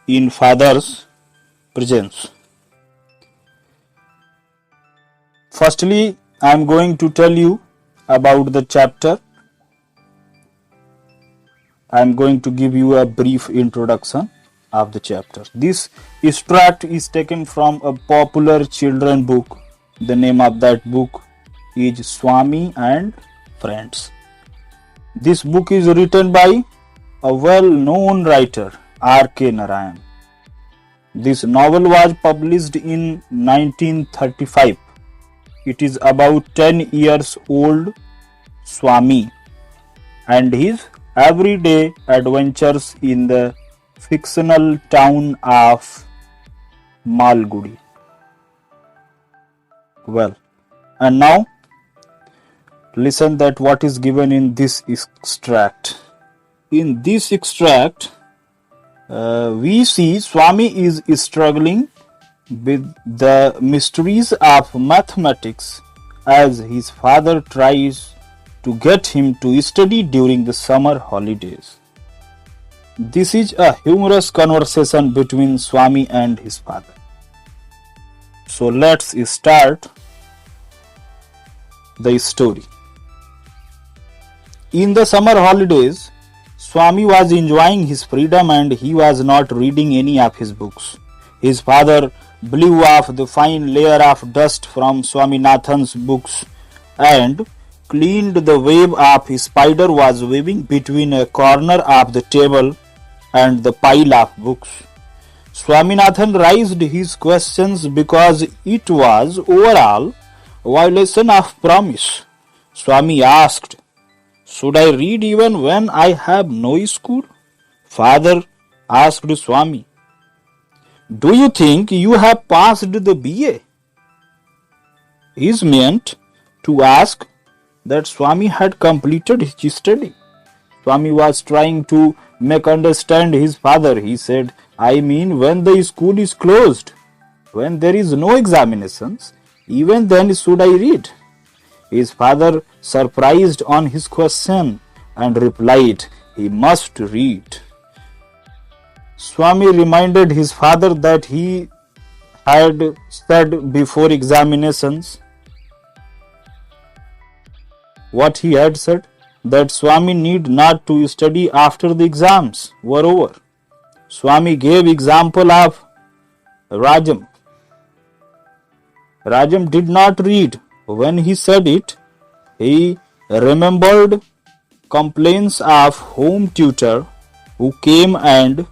in Father's presence. Firstly, I am going to tell you about the chapter. I am going to give you a brief introduction of the chapter. This extract is taken from a popular children book. The name of that book is Swami and Friends. This book is written by a well-known writer, R.K. Narayan. This novel was published in 1935. It is about 10 years old Swami and his everyday adventures in the fictional town of Malgudi. Well, and now listen that what is given in this extract. In this extract, we see Swami is struggling with the mysteries of mathematics as his father tries to get him to study during the summer holidays. This is a humorous conversation between Swami and his father. So let's start the story. In the summer holidays, Swami was enjoying his freedom and he was not reading any of his books. His father blew off the fine layer of dust from Swaminathan's books and cleaned the web of his spider was weaving between a corner of the table and the pile of books. Swaminathan raised his questions because it was overall a violation of promise. Swami asked, "Should I read even when I have no school?" Father asked Swami, "Do you think you have passed the BA?" Is meant to ask that Swami had completed his study. Swami was trying to make understand his father. He said, "I mean when the school is closed, when there is no examinations, even then should I read?" His father surprised on his question and replied, "He must read." Swami reminded his father that he had said before examinations what he had said, that Swami need not to study after the exams were over. Swami gave example of Rajam. Rajam did not read. When he said it, he remembered complaints of home tutor who came and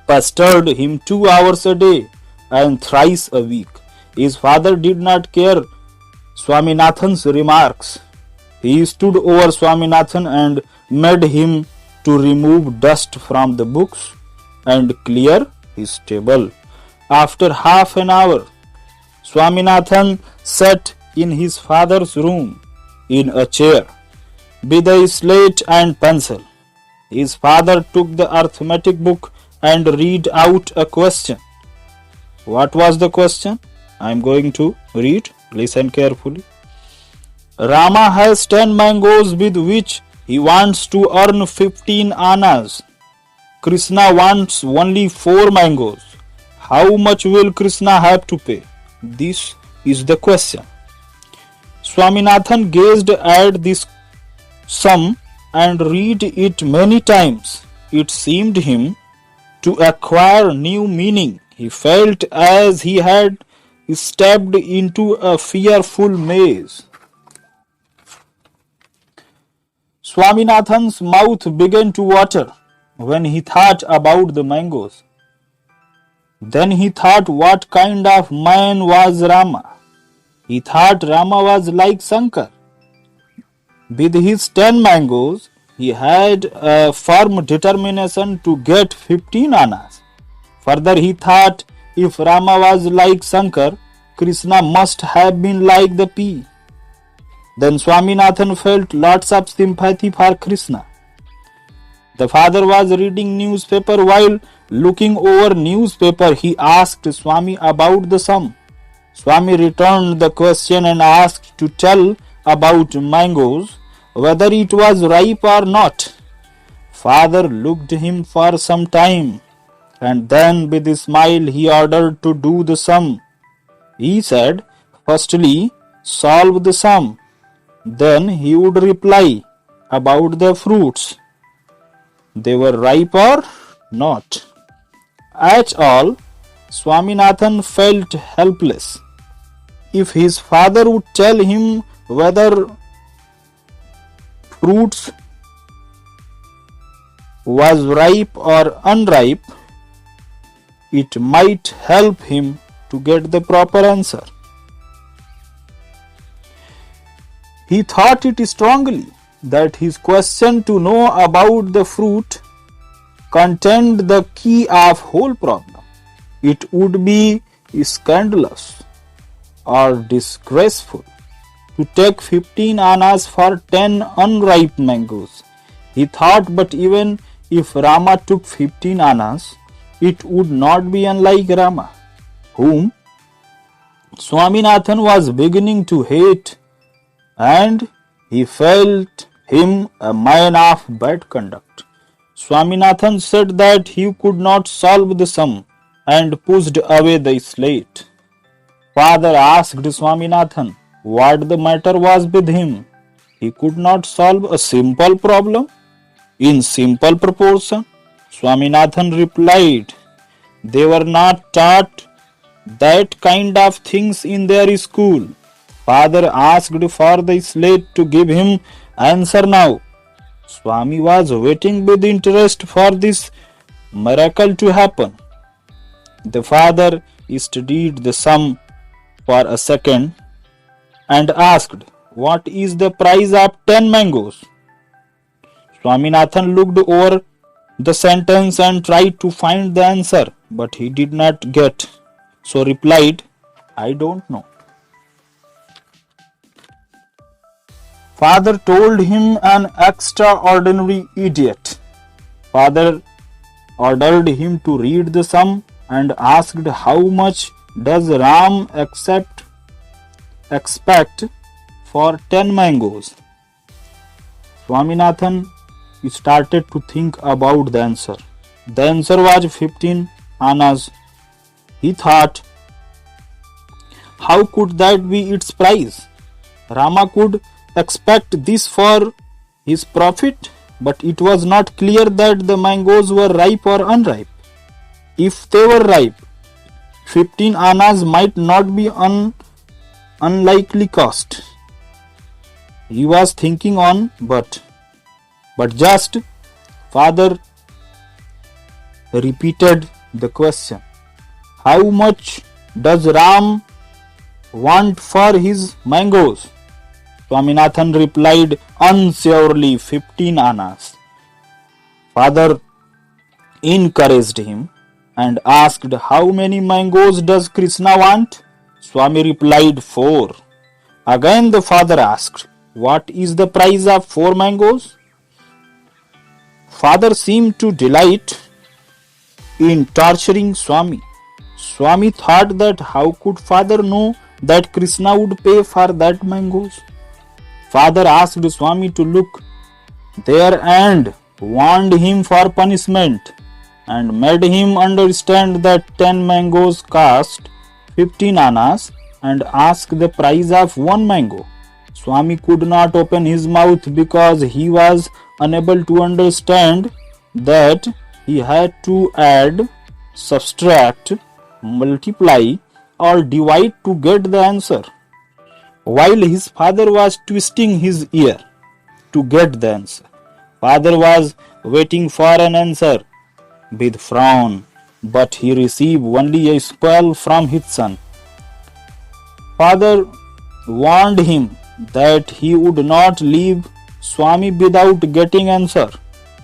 pestered him 2 hours a day and thrice a week. His father did not care Swaminathan's remarks. He stood over Swaminathan and made him to remove dust from the books and clear his table. After half an hour, Swaminathan sat in his father's room in a chair with a slate and pencil. His father took the arithmetic book and read out a question. What was the question? I am going to read. Listen carefully. Rama has 10 mangoes with which he wants to earn 15 annas. Krishna wants only 4 mangoes. How much will Krishna have to pay? This is the question. Swaminathan gazed at this sum and read it many times. It seemed him to acquire new meaning. He felt as he had stepped into a fearful maze. Swaminathan's mouth began to water when he thought about the mangoes. Then he thought what kind of man was Rama. He thought Rama was like Shankar. With his 10 mangoes, he had a firm determination to get 15 annas. Further, he thought if Rama was like Shankar, Krishna must have been like the pea. Then Swaminathan felt lots of sympathy for Krishna. The father was reading newspaper. While looking over newspaper, he asked Swami about the sum. Swami returned the question and asked to tell about mangoes, whether it was ripe or not. Father looked him for some time And then with a smile he ordered to do the sum. He said, firstly, solve the sum. Then he would reply about the fruits. They were ripe or not. At all, Swaminathan felt helpless. If his father would tell him whether fruits was ripe or unripe, it might help him to get the proper answer. He thought it strongly that his question to know about the fruit contained the key of whole problem. It would be scandalous or disgraceful to take 15 annas for 10 unripe mangoes. He thought, but even if Rama took 15 annas, it would not be unlike Rama, whom Swaminathan was beginning to hate, and he felt him a man of bad conduct. Swaminathan said that he could not solve the sum and pushed away the slate. Father asked Swaminathan what the matter was with him. He could not solve a simple problem in simple proportion. Swaminathan replied, they were not taught that kind of things in their school. Father asked for the slate to give him answer now. Swami was waiting with interest for this miracle to happen. The father studied the sum for a second and asked, what is the price of 10 mangoes? Swaminathan looked over the sentence and tried to find the answer, but he did not get, so replied, I don't know. Father told him an extraordinary idiot. Father ordered him to read the sum and asked how much does Ram expect for 10 mangoes. Swaminathan started to think about the answer. The answer was 15 annas. He thought, how could that be its price? Rama could expect this for his profit, but it was not clear that the mangoes were ripe or unripe. If they were ripe, 15 annas might not be unlikely cost. He was thinking on, but just father repeated the question. How much does Ram want for his mangoes? Swaminathan replied, unsurely 15 annas. Father encouraged him and asked, how many mangoes does Krishna want? Swami replied, 4. Again the father asked, what is the price of 4 mangoes? Father seemed to delight in torturing Swami. Swami thought that how could father know that Krishna would pay for that mangoes? Father asked Swami to look there and warned him for punishment and made him understand that 10 mangoes cost 15 annas and asked the price of 1 mango. Swami could not open his mouth because he was unable to understand that he had to add, subtract, multiply or divide to get the answer. While his father was twisting his ear to get the answer, father was waiting for an answer with frown, but he received only a squall from his son. Father warned him that he would not leave Swami without getting answer.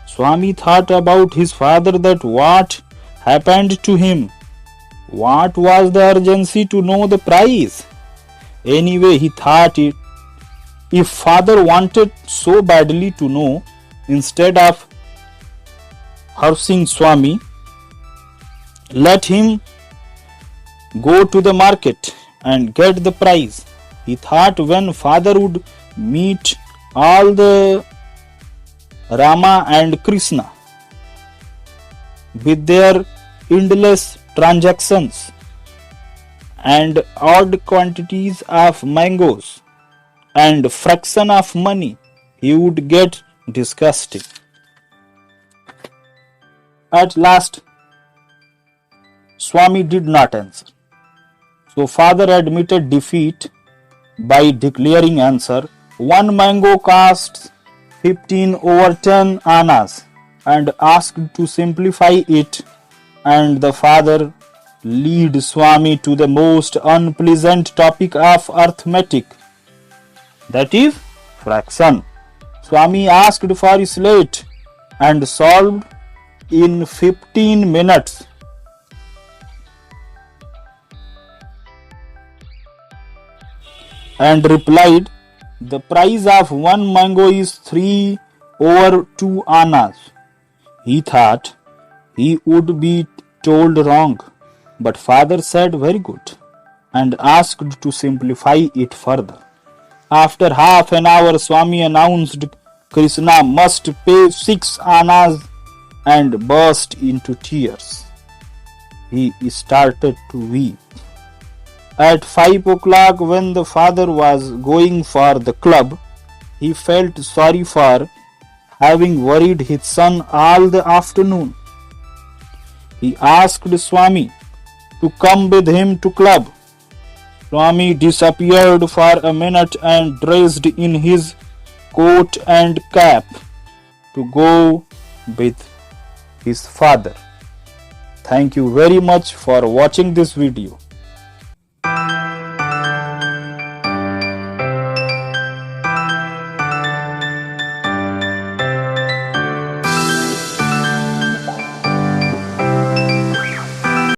Swami thought about his father, that what happened to him. What was the urgency to know the price? Anyway, he thought it. If father wanted so badly to know, instead of harassing Swami, let him go to the market and get the price. He thought when father would meet all the Rama and Krishna with their endless transactions and odd quantities of mangoes and fraction of money, he would get disgusted. At last, Swami did not answer. So father admitted defeat by declaring answer, one mango costs 15 over 10 annas, and asked to simplify it, and the father lead Swami to the most unpleasant topic of arithmetic, that is fraction. Swami asked for a slate and solved in 15 minutes. And replied, the price of one mango is 3 over 2 annas. He thought he would be told wrong, but father said very good and asked to simplify it further. After half an hour, Swami announced Krishna must pay 6 annas and burst into tears. He started to weep. At 5 o'clock, when the father was going for the club, he felt sorry for having worried his son all the afternoon. He asked Swami to come with him to club. Swami disappeared for a minute and dressed in his coat and cap to go with his father. Thank you very much for watching this video.